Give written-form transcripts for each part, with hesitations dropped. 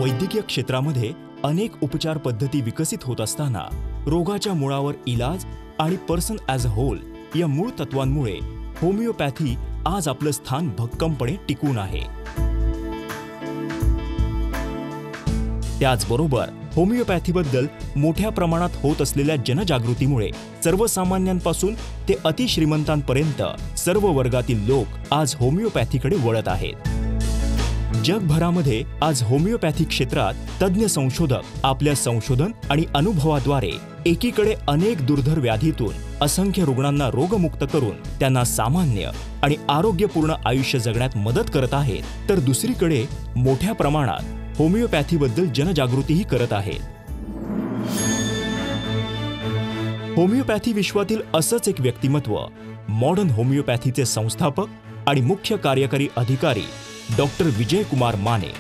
वैद्यकीय क्षेत्रामध्ये अनेक उपचार पद्धती विकसित होत असताना रोगाच्या मुळावर इलाज आणि पर्सन ॲज अ होल या मूळ तत्वांमुळे होमिओपॅथी आज आपलं स्थान भक्कमपणे टिकून आहे. त्याचबरोबर होमिओपॅथीबद्दल मोठ्या प्रमाणात होत असलेल्या जनजागृतीमुळे सर्वसामान्यांपासून ते अतिश्रीमंतांपर्यंत सर्व वर्गातील लोक आज होमिओपॅथीकडे वळत आहेत. जगभरामध्ये आज होमिओपॅथी क्षेत्रात तज्ज्ञ संशोधक आपल्या संशोधन आणि अनुभवाद्वारे एकीकडे अनेक दुर्धर व्याधीतून असंख्य रुग्णांना रोगमुक्त करून त्यांना सामान्य आणि आरोग्यपूर्ण आयुष्य जगण्यात मदत करत आहेत, तर दुसरीकडे मोठ्या प्रमाणात होमिओपॅथीबद्दल जनजागृतीही करत आहेत. होमिओपॅथी विश्वातील असंच एक व्यक्तिमत्व मॉडर्न होमिओपॅथीचे संस्थापक आणि मुख्य कार्यकारी अधिकारी डॉक्टर विजय कुमार माने.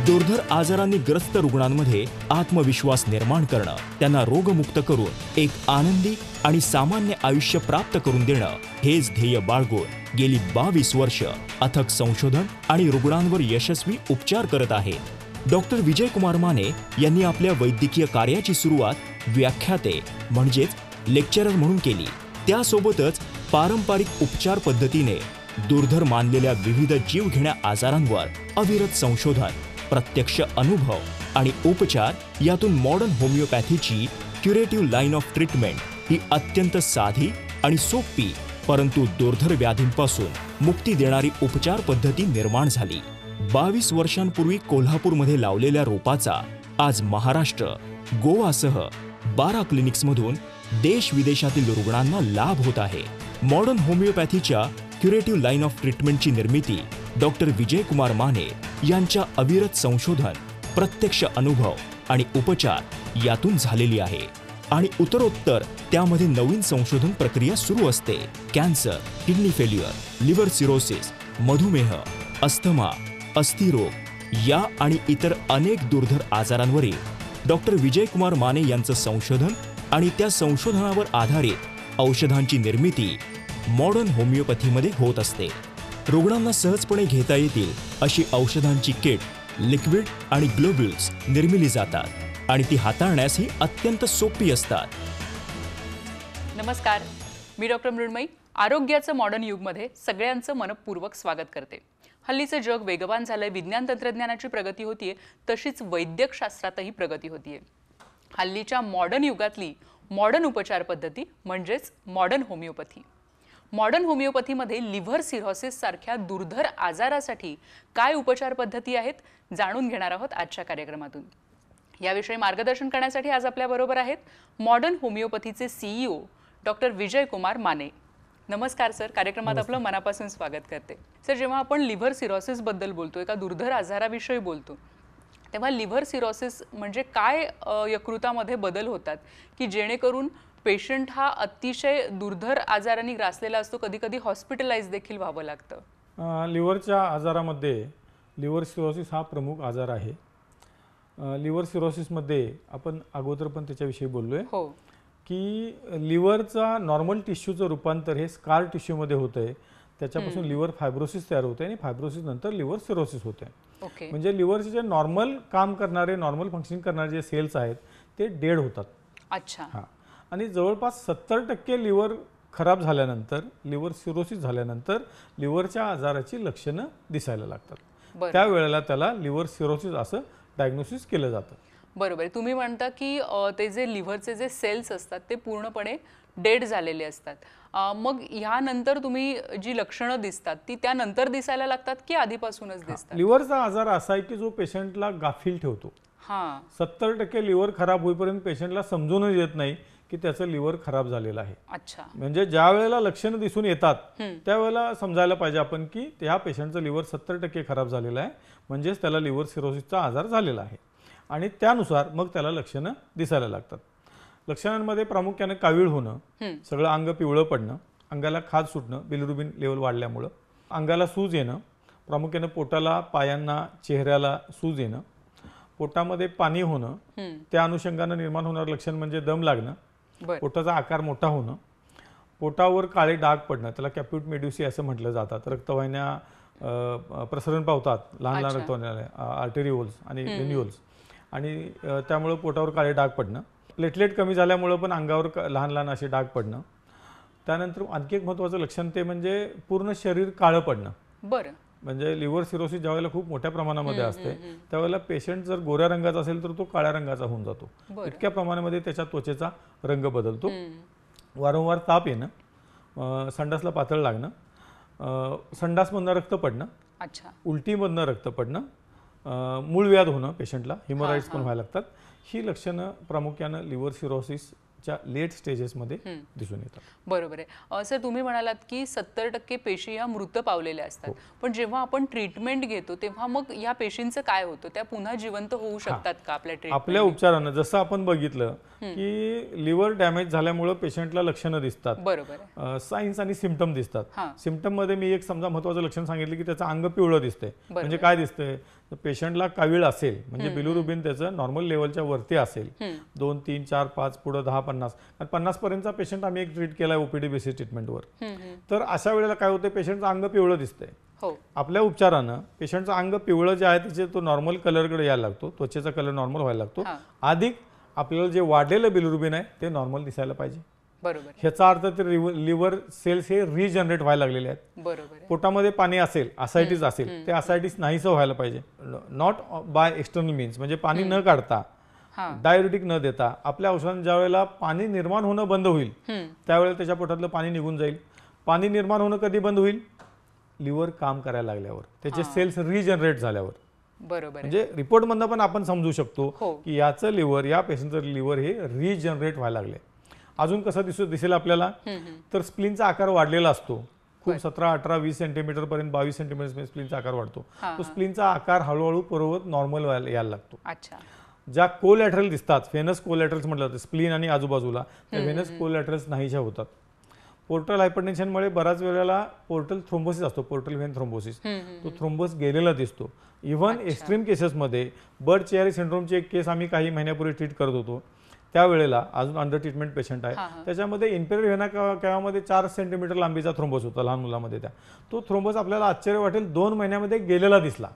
दुर्धर आजारांनी ग्रस्त रुग्णांमध्ये आत्मविश्वास निर्माण करणं, त्यांना रोगमुक्त करून एक आनंदी आणि सामान्य आयुष्य प्राप्त करून देणं हेच ध्येय बाळगून गेली 22 वर्ष अथक संशोधन आणि रुग्णांवर यशस्वी उपचार करत आहेत. डॉक्टर विजय कुमार माने यांनी आपल्या वैद्यकीय कार्याची सुरुवात व्याख्याते म्हणजेच लेक्चरर म्हणून केली. त्यासोबतच पारंपरिक उपचार पद्धतीने दुर्धर मानलेल्या विविध जीवघेण्या आजारांवर अविरत संशोधन, प्रत्यक्ष अनुभव आणि उपचार यातून मॉडर्न होमिओपॅथीची क्युरेटिव्ह लाईन ऑफ ट्रीटमेंट ही अत्यंत साधी आणि सोपी परंतु दुर्धर व्याधींपासून मुक्ती देणारी उपचार पद्धती निर्माण झाली. 22 वर्षांपूर्वी कोल्हापूरमध्ये लावलेल्या रोपाचा आज महाराष्ट्र, गोवासह 12 क्लिनिक्समधून देश-विदेशातील रुग्णांना लाभ होत आहे. मॉडर्न होमिओपॅथीच्या क्युरेटिव्ह लाईन ऑफ ट्रीटमेंटची निर्मिती डॉक्टर विजय कुमार माने यांच्या अविरत संशोधन, प्रत्यक्ष अनुभव आणि उपचार यातून झालेली आहे आणि उत्तरोत्तर त्यामध्ये नवीन संशोधन प्रक्रिया सुरू असते. Cancer, kidney failure, liver cirrhosis, मधुमेह, अस्थमा, अस्थिरोग या आणि इतर अनेक दुर्धर आजारांवरील डॉक्टर विजय कुमार माने यांचं संशोधन आणि त्या संशोधनावर आधारित औषधांची निर्मिती मॉडर्न होमिओपॅथीमध्ये होत असते. रुग्णांना सहजपणे घेता येतील अशी औषधांची किट, लिक्विड आणि ग्लोब्युल्स निर्मिली जातात आणि ती हाताळण्यासही अत्यंत सोपी असतात. नमस्कार, मी डॉक्टर मृण्मयी. आरोग्याचं मॉडर्न युगमध्ये सगळ्यांचं मनपूर्वक स्वागत करते. हल्लीचं जग वेगवान झालंय, विज्ञान तंत्रज्ञानाची प्रगती होतीये, तशीच वैद्यकशास्त्रातही प्रगती होतीये. हल्लीच्या मॉडर्न युगातली मॉडर्न उपचार पद्धती म्हणजेच मॉडर्न होमिओपॅथी. मॉडर्न होमिओपॅथीमध्ये लिव्हर सिरोसिस सारख्या दुर्धर आजारासाठी काय उपचार पद्धती आहेत जाणून घेणार आहोत आजच्या कार्यक्रमातून. याविषयी मार्गदर्शन करण्यासाठी आज आपल्याबरोबर आहेत modern होमिओपॅथीचे CEO doctor Vijay Kumar Mane. नमस्कार सर, कार्यक्रमात आपलं मनापासून स्वागत करते. सर, जेव्हा आपण लिव्हर सिरोसिस बद्दल बोलतो, एका दुर्धर आजाराविषयी बोलतो, तेव्हा लिव्हर सिरोसिस म्हणजे काय यकृतामध्ये बदल होतात की जेणेकरून पेशंट हा अतिशय दुर्धर आजारांनी ग्रासलेला असतो, कधी कधी हॉस्पिटलाइज देखील व्हावं लागतं. लिव्हरच्या आजारामध्ये लिव्हर सिरोसिस हा प्रमुख आजार आहे. लिव्हर सिरोसिसमध्ये आपण अगोदर पण त्याच्याविषयी बोललोय हो की लिव्हरचा नॉर्मल टिश्यूचं रूपांतर हे स्कार टिश्यूमध्ये होतंय. त्याच्यापासून लिव्हर फायब्रोसिस तयार होते आणि फायब्रोसिस नंतर लिव्हर सिरोसिस होते. म्हणजे लिव्हरचे जे नॉर्मल काम करणारे, नॉर्मल फंक्शनिंग करणारे जे सेल्स आहेत ते डेड होतात. अच्छा. हां, आणि जवळपास 70% लिव्हर खराब झाल्यानंतर, लिव्हर सिरोसिस झाल्यानंतर लिव्हरच्या आजाराची लक्षणं दिसायला लागतात. त्यावेळेला त्याला लिव्हर सिरोसिस असं डायग्नोसिस केलं जातं. बरोबर. तुम्ही म्हणता की ते जे लिव्हरचे जे सेल्स असतात ते पूर्णपणे डेड झालेले असतात. मग ह्यानंतर तुम्ही जी लक्षणं दिसतात ती त्यानंतर दिसायला लागतात की आधीपासूनच दिसतात? लिव्हरचा आजार असा आहे की जो पेशंटला गाफील ठेवतो. हां, 70% लिव्हर खराब होईपर्यंत पेशंटला समजूनच येत नाही की त्याचं लिव्हर खराब झालेलं आहे. अच्छा. म्हणजे ज्या वेळेला लक्षणं दिसून येतात त्यावेळेला समजायला पाहिजे आपण की त्या पेशंटचं लिव्हर 70% खराब झालेलं आहे, म्हणजेच त्याला लिव्हर सिरोसिसचा आजार झालेला आहे आणि त्यानुसार मग त्याला लक्षणं दिसायला लागतात. लक्षणांमध्ये प्रामुख्याने कावीळ होणं, सगळं अंग पिवळं पडणं, अंगाला खाज सुटणं, बिलिरुबिन लेवल वाढल्यामुळं, अंगाला सूज येणं, प्रामुख्याने पोटाला, पायांना, चेहऱ्याला सूज येणं, पोटामध्ये पाणी होणं, त्या अनुषंगाने निर्माण होणारं लक्षण म्हणजे दम लागणं, बरं. पोटाचा आकार मोठा होणं, पोटावर काळे डाग पडणं, त्याला कॅप्यूट मेड्युसी असं म्हटलं जातात. रक्तवाहिन्या प्रसरण पावतात, लहान लहान रक्तवाहिन्या, आर्टेरिओल्स आणि व्हेन्युल्स, आणि त्यामुळं पोटावर काळे डाग पडणं. प्लेटलेट कमी झाल्यामुळं पण अंगावर लहान लहान असे डाग पडणं. त्यानंतर आणखी एक महत्त्वाचं लक्षण ते म्हणजे पूर्ण शरीर काळं पडणं. बरं. म्हणजे लिव्हर सिरोसिस ज्यावेळेला खूप मोठ्या प्रमाणामध्ये असते त्यावेळेला पेशंट जर गोऱ्या रंगाचा असेल तर तो काळ्या रंगाचा होऊन जातो. इतक्या प्रमाणामध्ये त्याच्या त्वचेचा रंग बदलतो. वारंवार ताप येणं, संडासला पातळ लागणं, संडासमधनं रक्त पडणं, उलटीमधनं रक्त पडणं, मूळव्याध होणं पेशंटला, हिमोरॉइड्स पण व्हायला लागतात. ही लक्षणं प्रामुख्यानं लिव्हर सिरोसिसच्या लेट स्टेजेसमध्ये दिसून येतात. बरोबर आहे. सर, तुम्ही म्हणालात की 70% पेशी ह्या मृत पावलेल्या असतात, पण जेव्हा आपण ट्रीटमेंट घेतो तेव्हा मग या पेशींचं काय होतं? त्या पुन्हा जिवंत होऊ शकतात का आपल्या ट्रीटमेंट? आपल्या उपचारानं जसं आपण बघितलं की लिव्हर डॅमेज झाल्यामुळे पेशंटला लक्षणं दिसतात. बरोबर. सायन्स आणि सिम्पटम दिसतात. सिम्पटम मध्ये मी एक समजा महत्त्वाचं लक्षण सांगितलं की त्याचं अंग पिवळं दिसतंय. म्हणजे काय दिसतंय? पेशंटला कावीळ असेल म्हणजे बिलिरुबिन त्याचं नॉर्मल लेवलच्या वरती असेल, 2, 3, 4, 5 पुढे 10, 50, 50 पर्यंतचा पेशंट आम्ही एक ट्रीट केलाय ओपीडी बेसिस ट्रीटमेंटवर. तर अशा वेळेला काय होतं? पेशंटचं अंग पिवळं दिसतंय. आपल्या उपचारानं पेशंटचं अंग पिवळं जे आहे त्याचे तो नॉर्मल कलरकडे यायला लागतो, त्वचेचा कलर नॉर्मल व्हायला लागतो. अधिक आपल्याला जे वाढलेलं बिलिरुबिन आहे ते नॉर्मल दिसायला पाहिजे. बरोबर. ह्याचा अर्थ ते लिव्हर सेल्स हे रिजनरेट व्हायला लागलेले आहेत. बरोबर. पोटामध्ये पाणी असेल, असायटिस असेल, ते असायटिस नाहीसं व्हायला पाहिजे. नॉट बाय एक्सटर्नल मीन्स, म्हणजे पाणी न काढता, डायुरेटिक न देता आपल्या औषधांनी ज्या वेळेला पाणी निर्माण होणं बंद होईल त्यावेळेला त्याच्या पोटातलं पाणी निघून जाईल. पाणी निर्माण होणं कधी बंद होईल? लिव्हर काम करायला लागल्यावर, त्याचे सेल्स रिजनरेट झाल्यावर. बरोबर. म्हणजे रिपोर्टमधनं पण आपण समजू शकतो की याचं लिव्हर, या पेशंटचं लिव्हर हे रिजनरेट व्हायला लागले. अजून कसं दिसेल आपल्याला? तर स्प्लीनचा आकार वाढलेला असतो. खूप 17, 18, 20 सेंटीमीटर पर्यंत, 22 सेंटीमीटर स्प्लीनचा आकार वाढतो. तो स्प्लीनचा आकार हळूहळू पूर्ववत नॉर्मल यायला लागतो. ज्या कोलॅटरल दिसतात, व्हेनस कोलॅटरल्स म्हटलं जातं, स्प्लीन आणि आजूबाजूला, त्या व्हेनस कोलॅटरल्स नाहीशा होतात. पोर्टल हायपरटेन्शनमुळे बऱ्याच वेळेला पोर्टल थ्रोम्बोसिस असतो, पोर्टल व्हेन थ्रोम्बोसिस, तो थ्रोम्बोस गेलेला दिसतो. इव्हन एक्स्ट्रीम केसेसमध्ये बर्ड चियारी सिंड्रोमची एक केस आम्ही काही महिन्यापूर्वी ट्रीट करत होतो. त्यावेळेला अजून अंडर ट्रीटमेंट पेशंट आहे, त्याच्यामध्ये इन्फेरियर व्हेना कॅवामध्ये 4 सेंटीमीटर लांबीचा थ्रोम्बोस होता लहान मुलामध्ये. तो थ्रोम्बोस आपल्याला आश्चर्य वाटेल 2 महिन्यामध्ये गेलेला दिसला.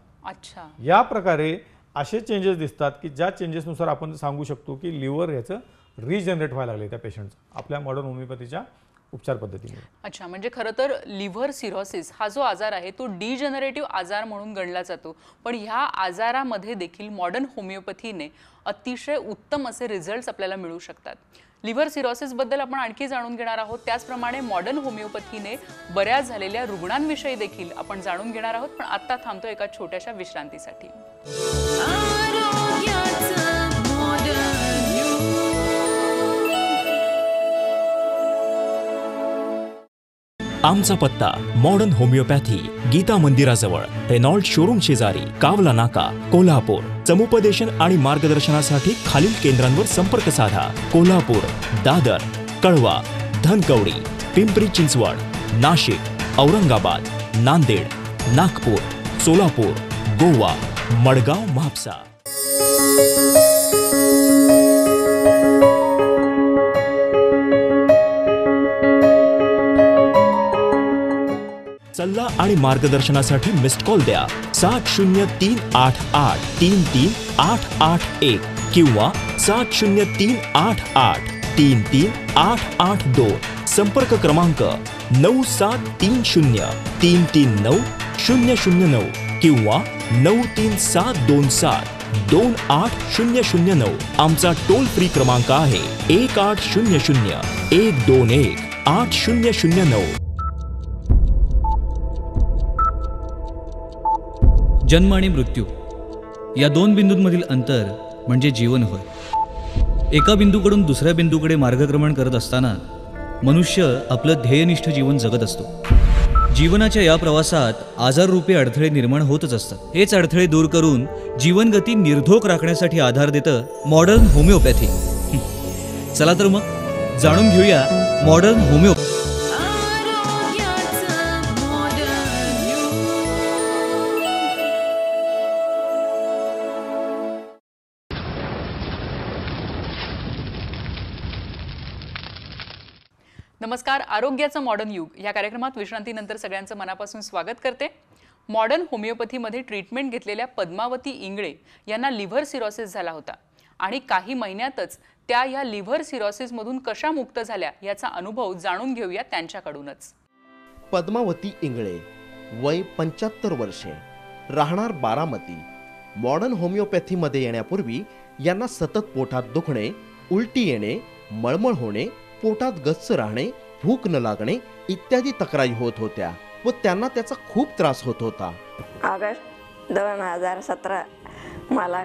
या प्रकारे असे चेंजेस दिसतात की ज्या चेंजेसनुसार आपण सांगू शकतो की लिव्हर ह्याचं रिजनरेट व्हायला लागले त्या पेशंटचं आपल्या मॉडर्न होमिओपॅथीच्या उपचार पद्धतीने. अच्छा, म्हणजे खरं तर लिव्हर सिरोसिस हा जो आजार आहे तो डिजनरेटिव्ह आजार म्हणून गणला जातो, पण ह्या आजारामध्ये देखील मॉडर्न होमिओपॅथीने अतिशय उत्तम असे रिझल्ट्स आपल्याला मिळू शकतात. लिव्हर सिरोसिस बद्दल आपण आणखी जाणून घेणार आहोत. त्याचप्रमाणे मॉडर्न होमिओपॅथीने बऱ्याच झालेल्या रुग्णांविषयी देखील आपण जाणून घेणार आहोत. पण आता थांबतो एका छोट्याशा विश्रांतीसाठी. आमचा पत्ता मॉडर्न होमिओपॅथी, गीता मंदिराजवळ, रेनॉल्ड शोरूम शेजारी, कावला नाका, कोल्हापूर. समुपदेशन आणि मार्गदर्शनासाठी खालील केंद्रांवर संपर्क साधा. कोल्हापूर, दादर, कळवा, धनकवडी, पिंपरी चिंचवड, नाशिक, औरंगाबाद, नांदेड, नागपूर, सोलापूर, गोवा, मडगाव, म्हापसा. सल्ला आणि मार्गदर्शनासाठी मिस्ड कॉल द्या 7038833881 किंवा 7038833882. संपर्क क्रमांक 9730339009 किंवा 9372728009. आमचा टोल फ्री क्रमांक आहे 1800-121-8009. जन्म आणि मृत्यू या 2 बिंदूंमधील अंतर म्हणजे जीवन होय. एका बिंदूकडून दुसऱ्या बिंदूकडे मार्गक्रमण करत असताना मनुष्य आपलं ध्येयनिष्ठ जीवन जगत असतो. जीवनाच्या या प्रवासात आजाररूपी अडथळे निर्माण होतच असतात. हेच अडथळे दूर करून जीवनगती निर्धोक राखण्यासाठी आधार देतं मॉडर्न होमिओपॅथी. चला तर मग जाणून घेऊया मॉडर्न होमिओपॅथी. नमस्कार. आरोग्याचं मॉडर्न युग या कार्यक्रमात विश्रांतीनंतर सगळ्यांचं मनापासून स्वागत करते. मॉडर्न होमिओपॅथीमध्ये ट्रीटमेंट घेतलेल्या पद्मावती इंगळे यांना लिव्हर सिरोसिस झाला होता आणि काही महिन्यातच त्या या लिव्हर सिरोसिसमधून कशा मुक्त झाल्या याचा अनुभव जाणून घेऊया त्यांच्याकडूनच. पद्मावती इंगळे, वय 75 वर्षे, राहणार बारामती. मॉडर्न होमिओपॅथीमध्ये येण्यापूर्वी यांना सतत पोटात दुखणे, उलटी येणे, मळमळ होणे, पोटात गच्च राहणे, भूक न लागणे इत्यादी तक्रारी होत होत्या व त्यांना त्याचा खूप त्रास होत होता. ऑगस्ट 2017 मला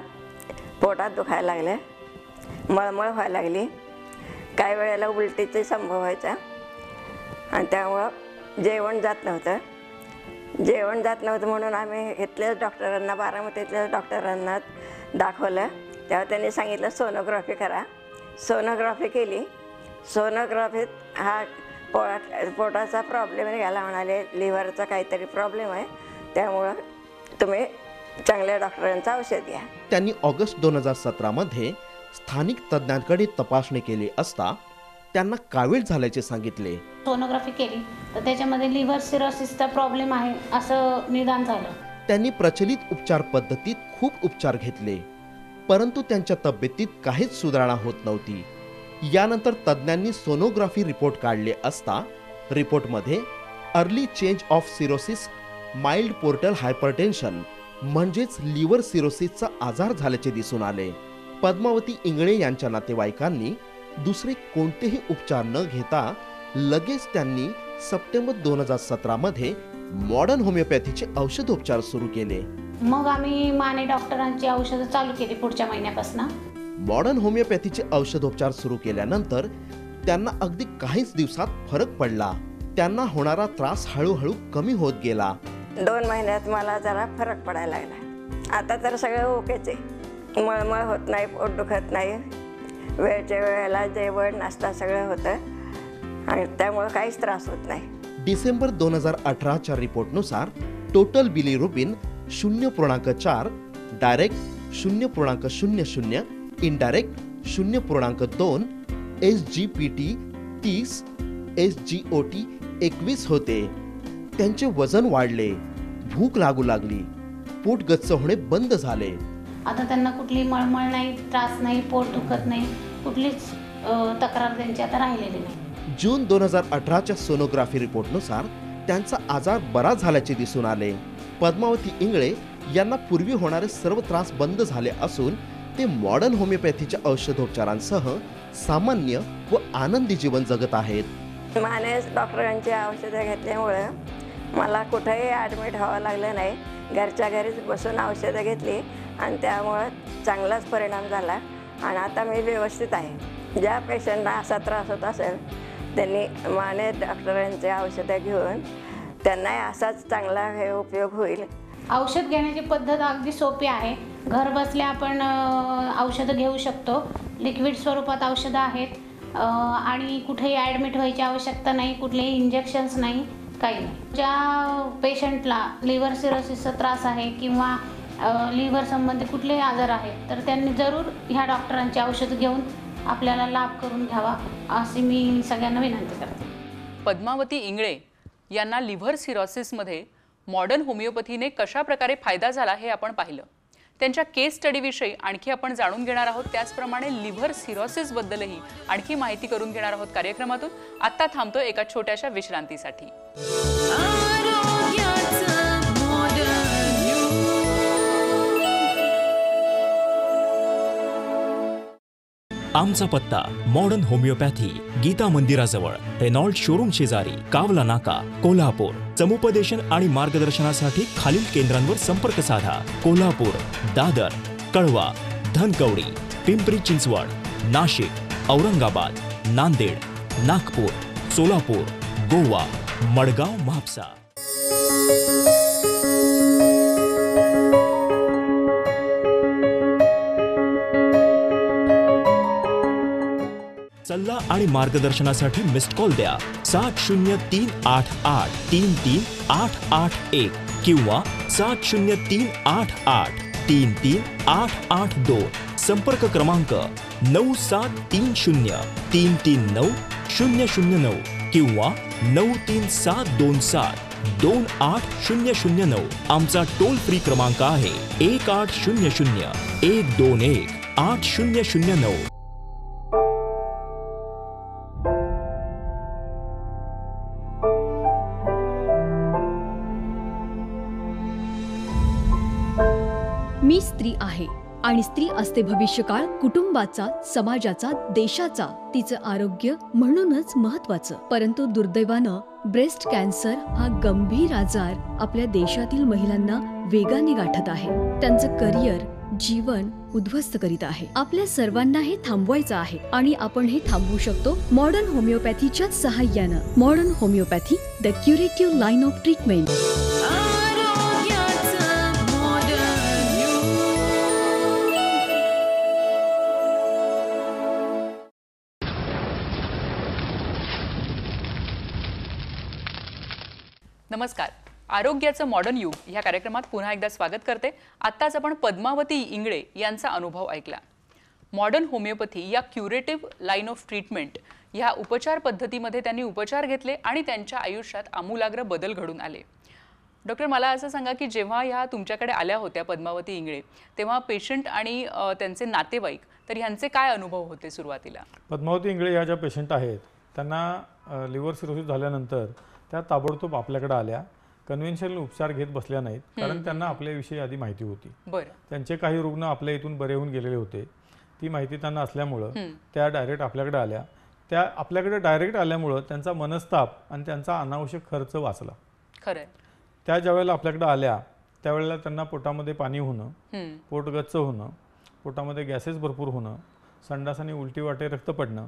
पोटात दुखायला लागले, मळमळ व्हायला लागली, काही वेळेला उलटीचे संभव व्हायचा आणि त्यामुळं जेवण जात नव्हतं म्हणून आम्ही इथल्याच डॉक्टरांना, बारामतीतल्याच डॉक्टरांना दाखवलं. तेव्हा त्यांनी सांगितलं सोनोग्राफी करा. सोनोग्राफी केली. सोनोग्राफीत हा पोटाचा प्रॉब्लेम निघाला, म्हणाले लिव्हरचा काहीतरी प्रॉब्लेम आहे, त्यामुळं तुम्ही चांगल्या डॉक्टरांचं औषध घ्या. त्यांनी ऑगस्ट 2017 स्थानिक तज्ज्ञांकडे तपासणी केली असता त्यांना कावीळ झाल्याचे सांगितले. सोनोग्राफी केली तर त्याच्यामध्ये लिव्हर सिरोसिसचा प्रॉब्लेम आहे असं निदान झालं. त्यांनी प्रचलित उपचार पद्धतीत खूप उपचार घेतले, परंतु त्यांच्या तब्येतीत काहीच सुधारणा होत नव्हती. यानंतर तज्ज्ञांनी सोनोग्राफी रिपोर्ट काढले असता रिपोर्टमध्ये early change of cirrhosis, mild portal hypertension म्हणजेच लिव्हर सिरोसिसचा आजार झाल्याचे दिसून आले. पद्मावती इंगळे यांच्या नातेवाईकांनी दुसरे कोणतेही उपचार न घेता लगेच त्यांनी सप्टेंबर 2017 मॉडर्न होमिओपॅथीचे औषधोपचार सुरू केले. मग आम्ही माने डॉक्टरांची औषधं चालू केली पुढच्या महिन्यापासून. मॉडर्न होमिओपॅथीचे औषधोपचार सुरू केल्यानंतर त्यांना अगदी काहीच दिवसात फरक पडला. त्यांना होणारा त्रास हळूहळू कमी होत गेला. 2 महिन्यात मला जरा फरक पडायला लागला. आता तर सगळं ओकेच आहे. मळमळ होत नाही, पोट दुखत नाही, वेळच्या वेळेला जेवण नाश्ता सगळं होतं आणि त्यामुळं काहीच त्रास होत नाही. डिसेंबर 2018च्या रिपोर्टनुसार total bilirubin 0.4, direct 0.00, indirect 0.2, SGPT 30, SGOT 21 होते. त्यांचे वजन वाढले, भूक लागू लागली, पोट गच्च होणे बंद झाले. आता त्यांना कुठली मळमळ नाही, त्रास नाही, पोट दुखत नाही, कुठलीच तक्रार त्यांची आता राहिलेली नाही. जून 2018च्या सोनोग्राफी रिपोर्टनुसार त्यांचा आजार बरा झाल्याचे दिसून आले. पद्मावती इंगळे यांना पूर्वी होणारे सर्व त्रास बंद झाले असून ते मॉडर्न होमिओपॅथीच्या औषधोपचारांसह सामान्य व आनंदी जीवन जगत आहेत. माने डॉक्टरांची औषधं घेतल्यामुळं मला कुठेही ॲडमिट व्हावं लागलं नाही. घरच्या घरीच बसून औषधं घेतली आणि त्यामुळं चांगलाच परिणाम झाला आणि आता मी व्यवस्थित आहे. ज्या पेशंटना असा त्रास होत असेल त्यांनी माने डॉक्टरांचे औषधं घेऊन त्यांनाही असाच चांगला हे उपयोग होईल. औषध घेण्याची पद्धत अगदी सोपी आहे. घर बसल्या आपण औषधं घेऊ शकतो. लिक्विड स्वरूपात औषधं आहेत आणि कुठेही ॲडमिट व्हायची आवश्यकता नाही, कुठलेही इंजेक्शन्स नाही, काही नाही. ज्या पेशंटला लिव्हर सिरोसिसचा त्रास आहे किंवा लिव्हर संबंधी कुठलेही आजार आहेत तर त्यांनी जरूर ह्या डॉक्टरांची औषधं घेऊन आपल्याला लाभ करून घ्यावा अशी मी सगळ्यांना विनंती करते. पद्मावती इंगळे यांना लिव्हर सिरोसिसमध्ये मॉडर्न होमिओपॅथीने कशा प्रकारे फायदा झाला हे आपण पाहिलं. त्यांच्या केस स्टडीविषयी आणखी आपण जाणून घेणार आहोत. त्याचप्रमाणे लिव्हर सिरोसिसबद्दलही आणखी माहिती करून घेणार आहोत कार्यक्रमातून. आत्ता थांबतो एका छोट्याशा विश्रांतीसाठी. आमचा पत्ता मॉडर्न होमिओपॅथी, गीता मंदिराजवळ, रेनॉल्ड शोरूम शेजारी, कावला नाका, कोल्हापूर. समुपदेशन आणि मार्गदर्शनासाठी खालील केंद्रांवर संपर्क साधा. कोल्हापूर, दादर, कळवा, धनकवडी, पिंपरी चिंचवड, नाशिक, औरंगाबाद, नांदेड, नागपूर, सोलापूर, गोवा, मडगाव, म्हापसा. सल्ला आणि मार्गदर्शनासाठी मिस्ड कॉल द्या 7038833881 किंवा 7038833882. संपर्क क्रमांक 9730339009. किंवा 9372728009 आमचा टोल फ्री क्रमांक आहे 1800-121-8009. मी स्त्री आहे आणि स्त्री असते भविष्यकाळ कुटुंबाचा, समाजाचा, देशाचा. तिचं आरोग्य म्हणूनच महत्वाचं. परंतु दुर्दैवानं ब्रेस्ट कॅन्सर हा गंभीर आजार आपल्या देशातील महिलांना वेगाने गाठत आहे. त्यांचं करिअर, जीवन उद्ध्वस्त करीत आहे. आपल्या सर्वांना हे थांबवायचं आहे आणि आपण हे थांबवू शकतो मॉडर्न होमिओपॅथीच्या सहाय्यानं. Modern homeopathy, the curative line of treatment. नमस्कार. आरोग्याचं मॉडर्न युग ह्या कार्यक्रमात पुन्हा एकदा स्वागत करते. आत्ताच आपण पद्मावती इंगळे यांचा अनुभव ऐकला. मॉडर्न होमिओपॅथी या क्युरेटिव्ह लाईन ऑफ ट्रीटमेंट ह्या उपचार पद्धतीमध्ये त्यांनी उपचार घेतले आणि त्यांच्या आयुष्यात आमूलाग्र बदल घडून आले. डॉक्टर, मला असं सांगा की जेव्हा ह्या तुमच्याकडे आल्या होत्या पद्मावती इंगळे, तेव्हा पेशंट आणि त्यांचे नातेवाईक, तर ह्यांचे काय अनुभव होते सुरुवातीला? पद्मावती इंगळे ह्या ज्या पेशंट आहेत त्यांना लिव्हर सिरोसिस झाल्यानंतर त्या ताबडतोब आपल्याकडे आल्या. कन्व्हेन्शनल उपचार घेत बसल्या नाहीत, कारण त्यांना आपल्याविषयी आधी माहिती होती. बरं. त्यांचे काही रुग्ण आपल्या इथून बरे होऊन गेलेले होते. ती माहिती त्यांना असल्यामुळं त्या डायरेक्ट आपल्याकडे आल्या. त्या आपल्याकडे डायरेक्ट आल्यामुळं त्यांचा मनस्ताप आणि त्यांचा अनावश्यक खर्च वाचला. खरं. त्या ज्यावेळेला आपल्याकडे आल्या त्यावेळेला त्यांना पोटामध्ये पाणी होणं, पोट गच्च होणं, पोटामध्ये गॅसेस भरपूर होणं, संडास आणि उलटी वाटे रक्त पडणं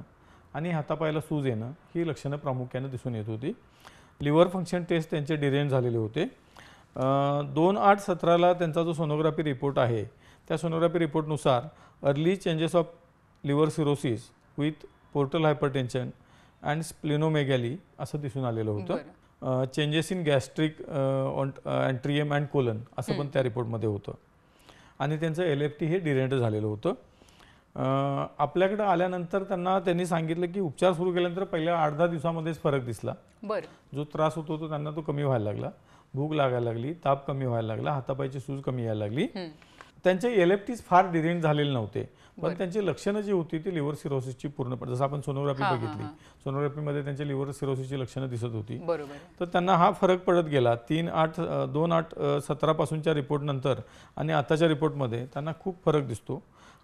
आणि हातापायाला सूज येणं ही लक्षणं प्रामुख्याने दिसून येत होती. लिव्हर फंक्शन टेस्ट त्यांचे डिरेंज झालेले होते. 2/8/17 त्यांचा जो सोनोग्राफी रिपोर्ट आहे त्या सोनोग्राफी रिपोर्टनुसार early changes of liver cirrhosis with portal hypertension and splenomegaly असं दिसून आलेलं होतं. Changes in gastric antrum and colon असं पण त्या रिपोर्टमध्ये होतं आणि त्यांचं LFT हे डिरेंट झालेलं होतं. आपल्याकडे आल्यानंतर त्यांनी सांगितलं की उपचार सुरू केल्यानंतर पहिल्या 8-10 दिवसामध्येच फरक दिसला. बरं. जो त्रास होतो तो त्यांना तो कमी व्हायला लागला, भूक लागायला लागली, ताप कमी व्हायला लागला, हातापायची सूज कमी यायला लागली. त्यांचे LFTs फार डिरेंट झालेले नव्हते, पण त्यांची लक्षणं जी होती ती लिव्हर सिरोसिसची पूर्णपणे, जसं आपण सोनोग्राफी बघितली, सोनोग्राफीमध्ये त्यांचे लिव्हर सिरोसिसची लक्षणं दिसत होती. तर त्यांना हा फरक पडत गेला 2/8/17 पासूनच्या रिपोर्ट नंतर आणि आताच्या रिपोर्टमध्ये त्यांना खूप फरक दिसतो.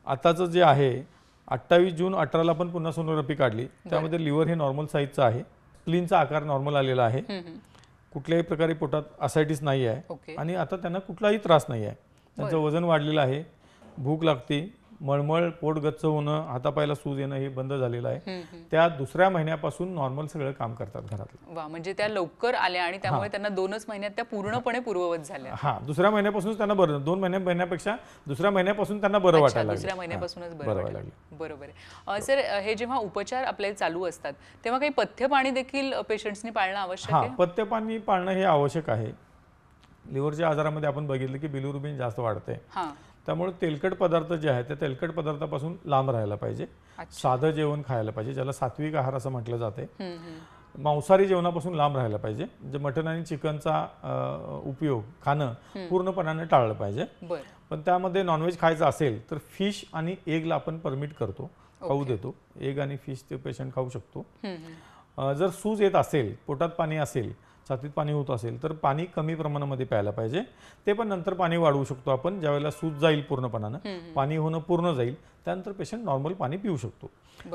आताचं जे आहे 28 जून 18ला पण पुन्हा सोनोग्राफी काढली, त्यामध्ये लिव्हर हे नॉर्मल साईजचं आहे, स्प्लीनचा आकार नॉर्मल आलेला आहे, कुठल्याही प्रकारे पोटात असायटिस नाही आहे आणि आता त्यांना कुठलाही त्रास नाही आहे. त्यांचं वजन वाढलेलं आहे, भूक लागते, मळमळ, पोट गच्च होणं, हातापायाला सूज येणं हे बंद झालेलं आहे. त्या दुसऱ्या महिन्यापासून नॉर्मल सगळं काम करतात घरातलं. वा, म्हणजे त्या लवकर आल्या आणि त्यामुळे त्यांना 2च महिन्यात त्या पूर्णपणे पूर्ववत झाल्या. दुसऱ्या महिन्यापासूनच त्यांना बरं, 2 महिन्यापेक्षा दुसऱ्या महिन्यापासून त्यांना बरं वाटायला लागलं. दुसऱ्या महिन्यापासूनच बरं वाटायला लागलं. बरोबर आहे. सर, हे जेव्हा उपचार आपले चालू असतात तेव्हा काही पथ्य पाणी देखील पेशंट्सनी पाळणं आवश्यक आहे? पथ्य पाणी पाळणं हे आवश्यक आहे. लिव्हरच्या आजारामध्ये आपण बघितलं की बिलिरुबिन जास्त वाढते, त्यामुळे तेलकट पदार्थ जे आहेत त्या तेलकट पदार्थापासून लांब राहायला पाहिजे. साधं जेवण खायला पाहिजे, ज्याला सात्विक आहार असं म्हटलं जाते. मांसाहारी जेवणापासून लांब राहायला पाहिजे. जे मटण आणि चिकनचा उपयोग खाणं पूर्णपणाने टाळलं पाहिजे. पण त्यामध्ये नॉनव्हेज खायचं असेल तर फिश आणि एगला आपण परमिट करतो, खाऊ देतो. एग आणि फिश ते पेशंट खाऊ शकतो. जर सूज येत असेल, पोटात पाणी असेल, छातीत पाणी होत असेल तर पाणी कमी प्रमाणामध्ये प्यायला पाहिजे. ते पण नंतर पाणी वाढवू शकतो आपण, ज्यावेळेला सूज जाईल पूर्णपणानं, पाणी होणं पूर्ण जाईल, त्यानंतर पेशंट नॉर्मल पाणी पिऊ शकतो.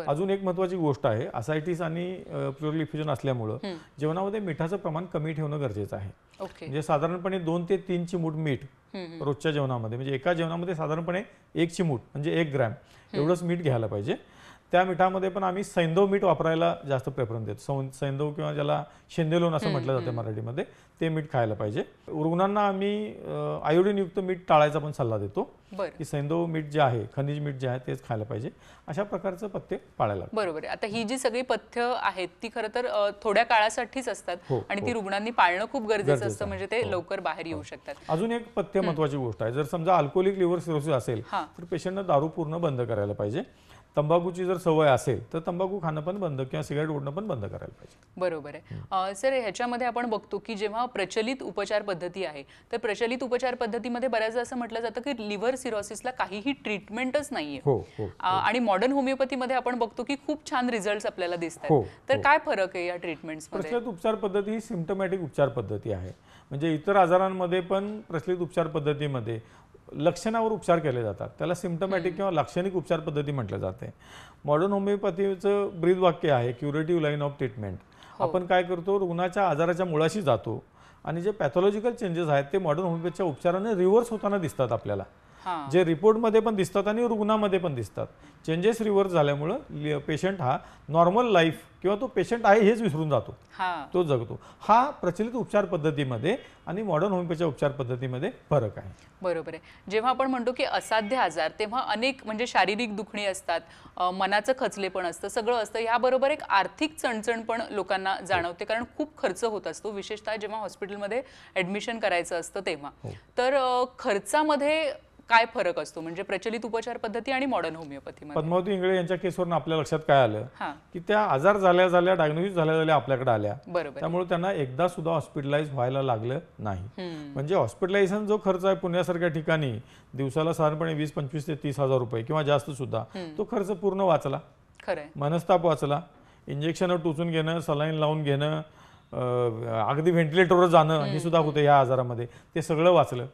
अजून एक महत्त्वाची गोष्ट आहे, असायटिस आणि प्युरल इफ्युजन असल्यामुळं जेवणामध्ये मिठाचं प्रमाण कमी ठेवणं गरजेचं आहे. म्हणजे साधारणपणे 2 ते 3 चिमूट मीठ रोजच्या जेवणामध्ये, म्हणजे एका जेवणामध्ये साधारणपणे 1 चिमूट म्हणजे 1 ग्रॅम एवढंच मीठ घ्यायला पाहिजे. त्या मिठामध्ये पण आम्ही सैंधव मीठ वापरायला जास्त प्रेफरन्स देतो. सैंधव किंवा ज्याला शेंदेलोन असं म्हटलं जाते मराठीमध्ये, ते मीठ खायला पाहिजे. रुग्णांना आम्ही आयोडीनयुक्त मीठ टाळायचा पण सल्ला देतो की सैंधव मीठ जे आहे, खनिज मीठ जे आहे तेच खायला पाहिजे. अशा प्रकारचं पथ्य पाळायला. बरोबर आहे. आता ही जी सगळी पथ्य आहेत ती खरं तर थोड्या काळासाठीच असतात आणि ती रुग्णांनी पाळणं खूप गरजेचं असतं, म्हणजे ते लवकर बाहेर येऊ शकतात. अजून एक पथ्य महत्त्वाची गोष्ट आहे, जर समजा अल्कोहोलिक लिव्हर सिरोसिस असेल तर पेशंटनं दारू पूर्ण बंद करायला पाहिजे. तंबाखूची जर सवय असेल तर तंबाखू खाणं पण बंद किंवा सिगारेट ओढणं पण बंद करायला पाहिजे. बरोबर आहे. सर, ह्याच्यामध्ये आपण बघतो की जेव्हा प्रचलित उपचार पद्धती आहे तर प्रचलित उपचार पद्धतीमध्ये बऱ्याचदा असं म्हटलं जातं की लिव्हर सिरोसिसला काहीही ट्रीटमेंटच नाहीये, आणि मॉडर्न होमिओपॅथीमध्ये आपण बघतो की खूप छान रिझल्ट्स आपल्याला दिसतात. तर काय फरक आहे या ट्रीटमेंट्समध्ये? प्रचलित उपचार पद्धती ही सिम्प्टमॅटिक उपचार पद्धती आहे. म्हणजे इतर आजारांमध्ये पण प्रचलित उपचार पद्धतीमध्ये लक्षणावर उपचार केले जातात, त्याला सिम्प्टमॅटिक किंवा लाक्षणिक उपचार पद्धती म्हटलं जाते. मॉडर्न होमिओपॅथीचं ब्रीद वाक्य आहे क्युरेटिव्ह लाईन ऑफ ट्रीटमेंट. आपण काय करतो, रुग्णाच्या आजाराच्या मुळाशी जातो आणि जे पॅथॉलॉजिकल चेंजेस आहेत ते मॉडर्न होमिओपॅथीच्या उपचाराने रिव्हर्स होताना दिसतात आपल्याला, जे रिपोर्टमध्ये पण दिसतात आणि रुग्णामध्ये पण दिसतात. चेंजेस रिव्हर्स झाल्यामुळं पेशंट हा नॉर्मल लाईफ किंवा तो पेशंट आहे हेच विसरून जातो, तो जगतो. हा प्रचलित उपचार पद्धतीमध्ये आणि मॉडर्न होमिओपॅथीच्या उपचार पद्धतीमध्ये फरक आहे. बरोबर आहे. जेव्हा आपण म्हणतो की असाध्य आजार, तेव्हा अनेक म्हणजे शारीरिक दुखणी असतात, मनाचं खचलेपण असतं, सगळं असतं. याबरोबर एक आर्थिक चणचण पण लोकांना जाणवते, कारण खूप खर्च होत असतो, विशेषतः जेव्हा हॉस्पिटलमध्ये ॲडमिशन करायचं असतं तेव्हा. तर खर्चामध्ये काय फरक असतो म्हणजे प्रचलित उपचार पद्धती आणि मॉडर्न होमिओपॅथीमध्ये? पद्मावती इंगळे यांच्या केसवरून आपल्या लक्षात काय आलं की त्या आजार झाल्या डायग्नोसिस झाल्या आपल्याकडे आल्या, त्यामुळे त्यांना एकदा सुद्धा हॉस्पिटलाइज व्हायला लागलं नाही. म्हणजे हॉस्पिटलायझेशन जो खर्च आहे पुण्यासारख्या ठिकाणी दिवसाला साधारणपणे 20-25 ते 30,000 रुपये किंवा जास्त सुद्धा, तो खर्च पूर्ण वाचला. मनस्ताप वाचला, इंजेक्शन टोचून घेणं, सलाईन लावून घेणं, अगदी व्हेंटिलेटरवर जाणं हे सुद्धा होतं या आजारामध्ये, ते सगळं वाचलं.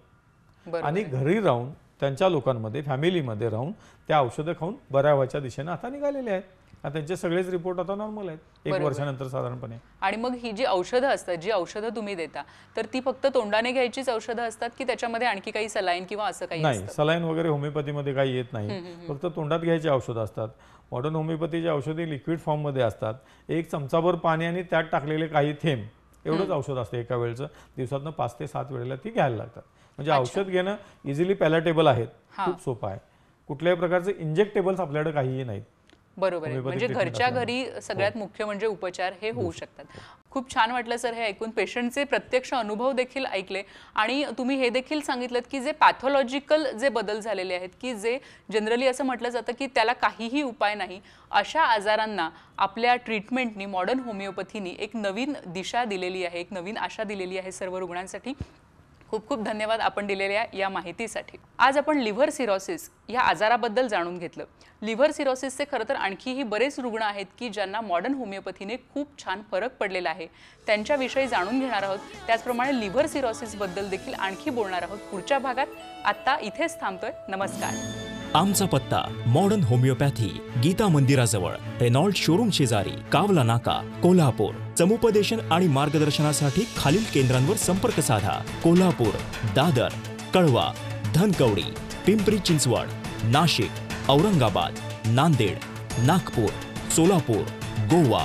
आणि घरी राहून त्यांच्या लोकांमध्ये फॅमिलीमध्ये राहून त्या औषधं खाऊन बऱ्या व्हायच्या दिशेने आता निघालेले आहेत. त्यांचे सगळेच रिपोर्ट आता नॉर्मल आहेत 1 वर्षानंतर साधारणपणे. आणि मग ही जी औषधं असतात, जी औषधं तुम्ही देता, तर ती फक्त तोंडाने घ्यायचीच औषधं असतात की त्याच्यामध्ये आणखी काही सलाईन किंवा असं काही? नाही, सलाईन वगैरे होमिओपॅथीमध्ये काही येत नाही, फक्त तोंडात घ्यायची औषधं असतात. मॉडर्न होमिओपॅथीची औषधे लिक्विड फॉर्ममध्ये असतात. 1 चमचाभर पाणी आणि त्यात टाकलेले काही थेंब एवढंच औषध असतं एका वेळचं. दिवसातनं 5 ते 7 वेळेला ती घ्यायला लागतात. म्हणजे औषध घेणं इझिली पॅलेटेबल आहेत, खूप सोपं आहे. कुठल्याही प्रकारचे इंजेक्टेबल्स आपल्याकडे काहीही नाहीत. बरोबर आहे. म्हणजे घरच्या घरी सगळ्यात मुख्य म्हणजे उपचार हे होऊ शकतात. खूप छान वाटलं सर हे ऐकून. पेशंटचे प्रत्यक्ष अनुभव देखील ऐकले आणि तुम्ही हे देखील सांगितलं की जे पॅथॉलॉजिकल जे बदल झालेले आहेत, की जे जनरली असं म्हटलं जातं की त्याला काहीही उपाय नाही, अशा आजारांना आपल्या ट्रीटमेंटनी मॉडर्न होमिओपॅथीनी एक नवीन दिशा दिलेली आहे, एक नवीन आशा दिलेली आहे सर्व रुग्णांसाठी. खूप खूप धन्यवाद आपण दिलेल्या या माहितीसाठी. आज आपण लिव्हर सिरोसिस या आजाराबद्दल जाणून घेतलं. लिव्हर सिरोसिसचे खरं तर आणखीही बरेच रुग्ण आहेत की ज्यांना मॉडर्न होमिओपॅथीने खूप छान फरक पडलेला आहे, त्यांच्याविषयी जाणून घेणार आहोत. त्याचप्रमाणे लिव्हर सिरोसिसबद्दल देखील आणखी बोलणार आहोत पुढच्या भागात. आत्ता इथेच थांबतोय. नमस्कार. आमचा पत्ता मॉडर्न होमिओपॅथी, गीता मंदिराजवळ, रेनॉल्ड शोरूम शेजारी, कावला नाका, कोल्हापूर. समुपदेशन आणि मार्गदर्शनासाठी खालील केंद्रांवर संपर्क साधा. कोल्हापूर, दादर, कळवा, धनकवडी, पिंपरी चिंचवड, नाशिक, औरंगाबाद, नांदेड, नागपूर, सोलापूर, गोवा,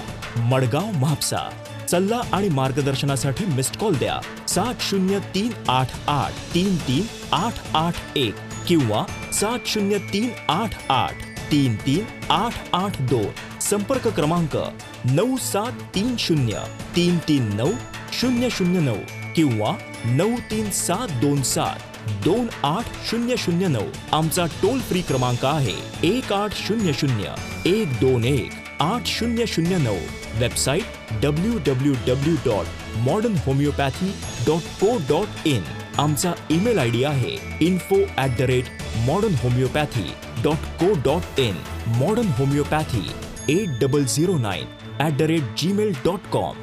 मडगाव, म्हापसा. सल्ला आणि मार्गदर्शनासाठी मिस्ड कॉल द्या 7038833881 किंवा 7038833882. संपर्क क्रमांक 9730339009 किंवा 9372728009. आमचा टोल फ्री क्रमांक आहे 1800-121-8009. Website www.modernhomeopathy.co.in. आमचा ईमेल आयडी आहे info@modernhomeopathy.co.in. modern homeopathy 8009@gmail.com.